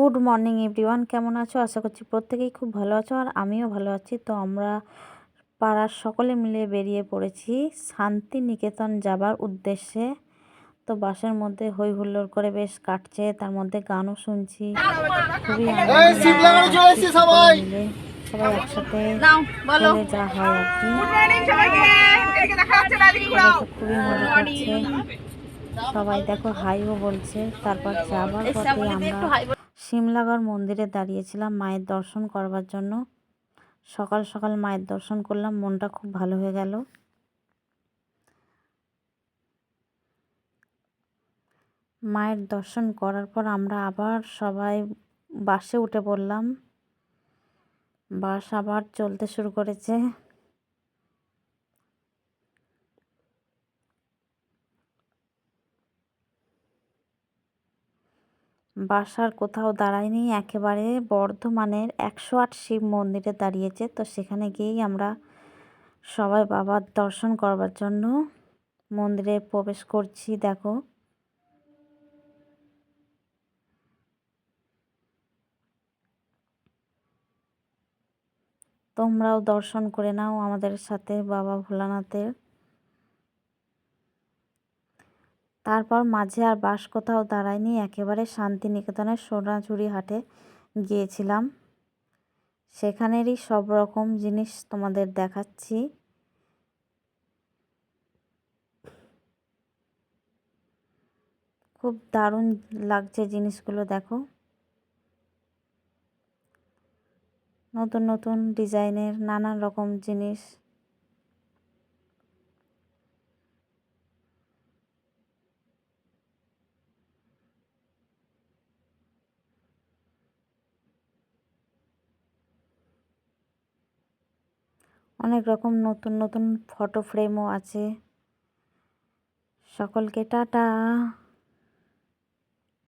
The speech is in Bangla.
গুড মর্নিং এভরিওয়ান, কেমন আছো? আশা করছি প্রত্যেকেই খুব ভালো আছো, আর আমিও ভালো আছি। তো আমরা পাড়ার সকলে মিলে বেরিয়ে পড়েছি শান্তিনিকেতন যাবার উদ্দেশ্যে। তো বাসের মধ্যে হই হুল্লোড় করে বেশ কাটছে, তার মধ্যে গানও শুনছি, খুবই আনন্দের মধ্যে আছি সকলে মিলে। সবাই একসাথে হলে যা হয় আর কি। সবাই তো খুবই মজা করছে, সবাই দেখো হাইও বলছে। তারপর যাবার পথে আমরা শিমলাগড় মন্দিরে দাঁড়িয়েছিলাম মায়ের দর্শন করবার জন্য। সকাল সকাল মায়ের দর্শন করলাম, মনটা খুব ভালো হয়ে গেল। মায়ের দর্শন করার পর আমরা আবার সবাই বাসে উঠে পড়লাম। বাস আবার চলতে শুরু করেছে। বাস আর কোথাও দাঁড়ায়নি, একেবারে বর্ধমানের 108 শিব মন্দিরে দাঁড়িয়েছে। তো সেখানে গিয়েই আমরা সবাই বাবার দর্শন করবার জন্য মন্দিরে প্রবেশ করছি। দেখো, তোমরাও দর্শন করে নাও আমাদের সাথে বাবা ভোলানাথের। তারপর মাঝে আর বাস কোথাও দাঁড়ায়নি, একেবারে শান্তিনিকেতনের সোনাঝুরি হাটে গিয়েছিলাম। সেখানেরই সব রকম জিনিস তোমাদের দেখাচ্ছি। খুব দারুণ লাগছে জিনিসগুলো, দেখো নতুন নতুন ডিজাইনের নানান রকম জিনিস। অনেক রকম নতুন নতুন ফটো ফ্রেমও আছে। সকলকে টাটা।